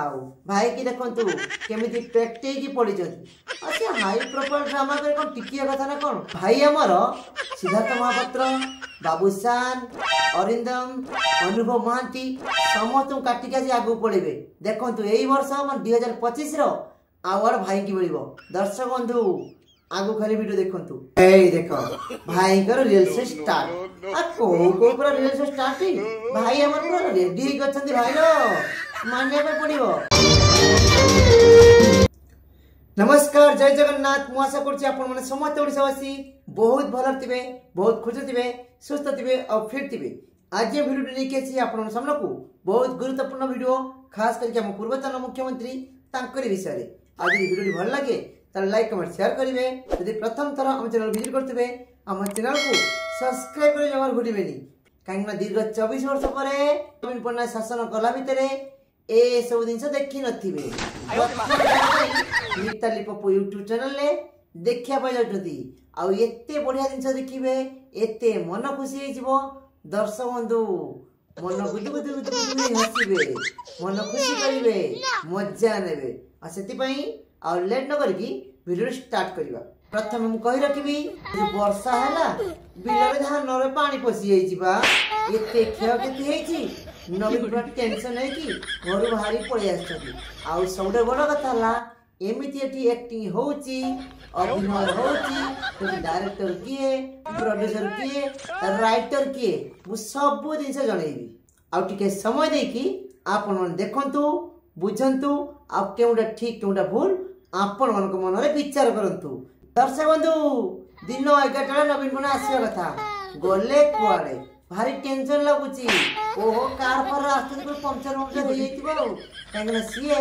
जाओ भाई की देखंतु केमिति पेटे की पड़ी जंती अच्छा हाई प्रोफाइल ड्रामा करे कोन टिकिया कथा ना कोन भाई हमर सिद्धार्थ महापात्र बाबूशान अरिंदम अनुभव महांती समस्त काटिका जे आगु पड़े देखंतु एई वर्ष मन 2025 रो अवार्ड भाई की मिलिबो दर्शक बंधु आगु खाली वीडियो देखंतु ए देखो भाई कर रील से स्टार्ट आ को पूरा रील से स्टार्टिंग भाई हमर पूरा रेडी ही गछंती भाई लो मानने पे पड़िबो। नमस्कार जय जगन्नाथ मु आशा करछि आपण माने समस्त ओडिसावासी बहुत भल थिबे बहुत खुश थिबे सुस्थ थिबे और फिट थिबे। आज ये वीडियो लेके छी आपण सामने को बहुत गुरुत्वपूर्ण वीडियो खास करके हम पूर्वतन मुख्यमंत्री तांकरी विषय रे आज ये वीडियो भल लागे त लाइक कमेंट शेयर करिवे यदि प्रथम थर हम चैनल विजिट करथिबे हम चैनल को सब्सक्राइब करे जमार भूलिबेनी काहेकि दीर्घ 24 वर्ष परे नवीन पटनायक शासन कला भितरे ए सब दिन देखि नथिबे मिताली पप्पू यूट्यूब चैनल ले देखिया पाइ जाउछथि आ एते बढ़िया दिन देखिबे एते मन खुशी हे जिवो दर्शक बंधु मन गुदु गुदु गुदु हसिबे मन खुशी करिवे मजा नेबे आ सेति पई आ लेट न करकी वीडियो स्टार्ट करिबा। प्रथम हम कहि रखिबी वर्षा हला बिलरे धान रे पानी पसी जाई जिबा एते खेय केति हेची नवीन पूरा टेंशन है कि घर बाहरी पड़े आछथि आ सबडे बड़ कथा हला एमिति एटी एक्टिंग होची अभिनय होची डायरेक्टर किए प्रोड्यूसर किए राइटर किए मु सब दिन से जणैबी आ टिके समय देकी आपन मन देखंतु बुझंतु आ केउडा ठीक केउडा भूल आपन मन को मन रे विचार करंतु। दर्शक बंधु दिन 11टा नवीन बना आसीबा कथा गोले कुआडे भारी टेंशन लागुची ओहो कार पर आस्तु को पंचर हो जाइतिबो काहेना सीए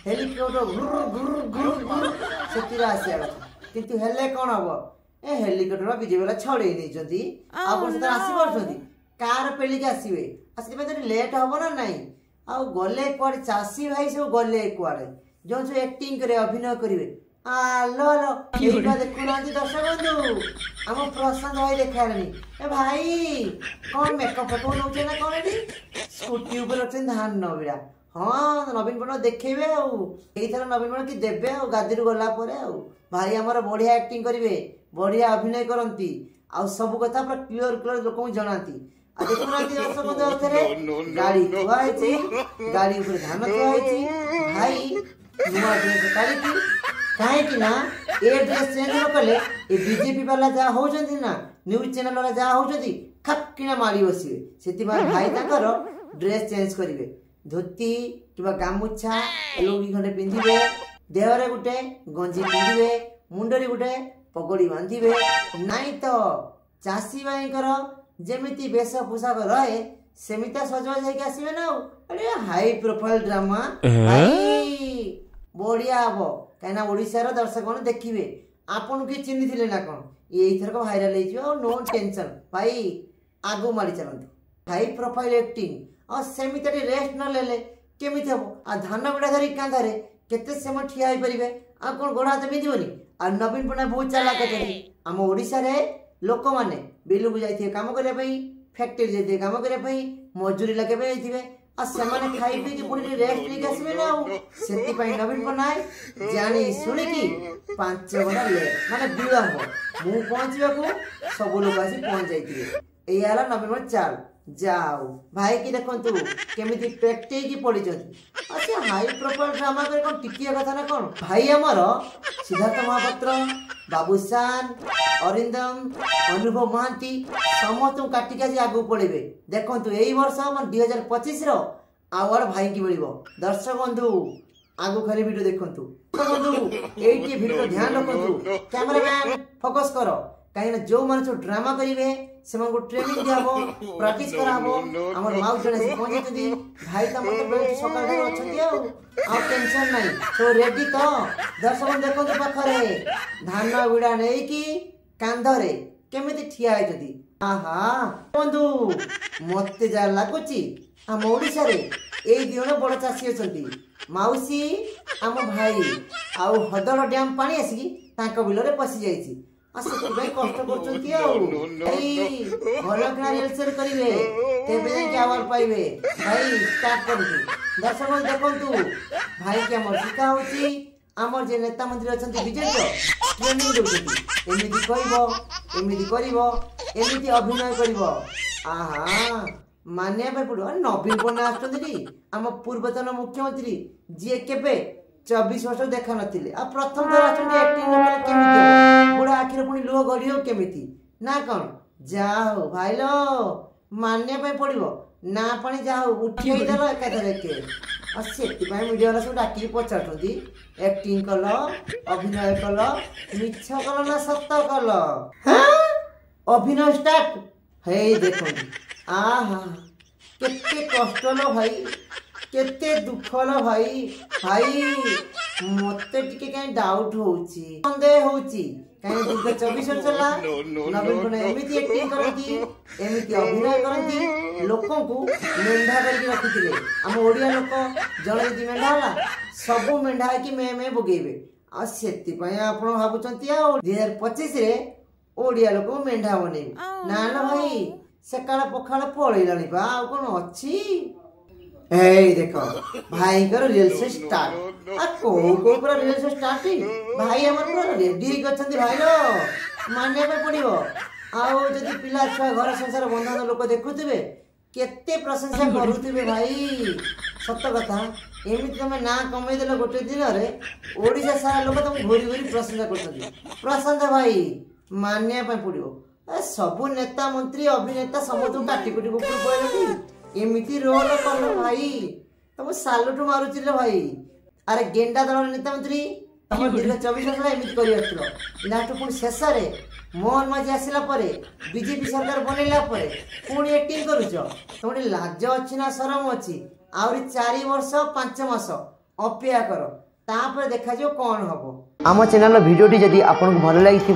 हेलीकॉप्टर गुर गुर गुर गुर सेतिरा आसीया किंतु हेले कोन हबो ए हेलीकॉप्टर बिजे बेला छड़े नै जदी आपन से आसी परछथि कार पेली के आसीबे आसीबे तो लेट हबो ना नहीं आ गले कुआडे चासी भाई सब गले कुआडे जो जो एक्टिंग करे अभिनय करिवे आलो आलो एटा देखु नांती दर्शक बंधु हम प्रशांत भाई देखारनी ए भाई कोन मेकअप फोटो नउचे ना कोन एडी स्कूटी ऊपर रखन धान नबिरा हां नवीन पटनायक देखेबे आ एई थरा नवीन पटनायक की देबे आ गादी रु गला परे आ भाई हमर बढ़िया एक्टिंग करिवे बढ़िया अभिनय करंती आ सब कथा पर क्लियर क्लियर लोक को जणाती आ देखु नांती दर्शक बंधु ओथरे गाड़ी थुआ हेची गाड़ी ऊपर धान थुआ हेची भाई नुआ ड्रेस काली की काहे कि ना ए ड्रेस चेंज न कले ए बीजेपी वाला जा हो जंती ना न्यूज चैनल वाला जा हो जंती खक्किना मारी बसिबे सेति बार भाई ताकर ड्रेस चेंज करिवे धोती किबा गामुछा लोगी खंडे पिंधिबे देहरे गुटे गंजी पिंधिबे मुंडरी गुटे पगड़ी बांधिबे नाही तो चासी भाई कर जेमिति वेश पोशाक रहे सेमिता सजवा जाई के आसीबे ना अरे हाई प्रोफाइल ड्रामा भाई बढ़िया हबो काना ओडिसा रो दर्शक मन देखिबे आपन के चिन्हि थिले ना कोन एई थरक वायरल हेजियो और नो टेंशन भाई आगो मारी चलंतु हाई प्रोफाइल एक्टिंग और सेमितारी रेस्ट न लेले केमिति हबो आ धान बिडा धरी कांधारे केते समय ठिया होई परिबे आ कोन गोडा हाथ बिदिबोनी आ नवीन पटनायक बहुत चालाक अछथि हम ओडिसा रे लोक माने बिलु को जाइथे काम करे पई फैक्ट्री जाइथे काम करे पई मजूरी लगे पे जाइथिबे आ सेमाने खाई पी के पुणी रेस्ट लेके आसीबे ना सेति पई नवीन पटनायक जानी सुनी की 5 घंटा लेट माने विलंब मु पहुंचबे को सब लोग आसी पहुंच जाइथिबे एई आला नवीन पटनायक चाल जाओ भाई की देखंतु केमिति पेटे की पड़ी जंती अच्छा हाई प्रोफाइल ड्रामा करे कोन टिकिया कथा ना कोन भाई हमर सिद्धार्थ महापात्र बाबूशान अरिंदम अनुभव महांती समस्त काटिका जे आगु पड़े देखंतु एई वर्ष मन 2025 रो अवार्ड भाई की मिलिबो दर्शक बंधु आगु खाली वीडियो देखंतु बंधु एटी वीडियो ध्यान रखंतु कैमरामैन फोकस करो काहे जो माने जो ड्रामा करिवे सेमन को ट्रेनिंग दियाबो प्रैक्टिस कराबो हमर माउ जने से पहुंचेती भाई त मत बेट सकाळ रे अछती आ टेंशन नाही तो रेडी तो दर्शक देखो तो पाखरे धान बिडा नै की कांधरे केमिति ठिया आइतदी आहा बंधु मते जा लागुची हम ओडिसा रे एई दिनो बड़ चासी अछंती माउसी हम भाई आउ हदड़ डैम पानी आसी तांको बिलरे पसी जाईची असति भाई कष्ट करचंती आउ भाई भलकना रेलसर करिवे तेबे जाय के आवाज पाइबे भाई स्टार्ट करतु दर्शक देखंतु भाई के हमर शिखा होची हमर जे नेता मंत्री अछंती बीजेपी ट्रेनिंग देउछंती एमिति करिवो एमिति करिवो एमिति अभिनय करिवो आहा मानिया पे पड़ो नवीन पट्टनायक आछंती हम पूर्वतन मुख्यमंत्री जे केबे 24 वर्ष देखा नथिले आ प्रथम थर आछंती एक्टिंग नकले केमिति बुढ़ा आखिर पुनी लुह गड़ियो केमिति ना कौन जाओ भाईलो मानिया पे पड़ो ना पानी जाओ उठी देल एकाधर के से मीडिया वाला सब डाक पचार एक्टिंग कल अभिनय कल मिछ कल ना सत कल अभिनय स्टार्ट हे देखो आहा केते कष्ट लो भाई केते दुख लो भाई भाई मते टिके कहीं डाउट होउची संदेह होउची कहीं दीर्घ 24 वर्ष चला नवीन पट्टनायक एमिति एक्टिंग करती एमिति अभिनय करती लोकों को मेंढा करके रखिथिले हम ओडिया लोक जणे दी मेंढा होला सब मेंढा की मैं बगेबे आ सेति पय आपण भाबुचंती आ 2025 रे ओडिया लोक मेंढा बने ना ना भाई सकाळ पखाळ पळेलानी बा आ कोन अछि ए देखो भाई कर रियल से स्टार्ट आ को पूरा रियल से स्टार्ट भाई हमर पूरा रेडी गछंती भाई लो माने पे पड़िबो आउ जदी पिला छुआ घर संसार बंधन लोक देखुथिबे केते प्रशंसा करूथिबे भाई सत्य कथा एमिति तमे ना कमै देले गोटे दिन रे ओडिसा सारा लोक तुम घोरी घोरी प्रशंसा करथि प्रशंसा भाई मानिया पे पड़िबो सब नेता मंत्री अभिनेता समस्त काटी कुटी ऊपर पड़े एमिति रोल कल भाई तुम सालुट मारुची रे भाई अरे गेंडा दल नेता मंत्री तुम दीर्घ 24 वर्ष एमिति करि आछलो लास्ट पुणी शेष रे मोहन माझी आसिला परे बीजेपी सरकार बनैला परे पुणी एक्टिंग करूछ तुम लाज अछि ना शरम अछि आउरी 4 वर्ष 5 मास अपेक्षा करो तापर देखा जो कौन हबो आम चैनल भिडियोटी जदि आपको भल लगी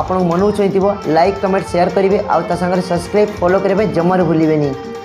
आपन मन चाहिए लाइक कमेंट शेयर करेंगे आ सब्सक्राइब फॉलो करेंगे जमार भूलें।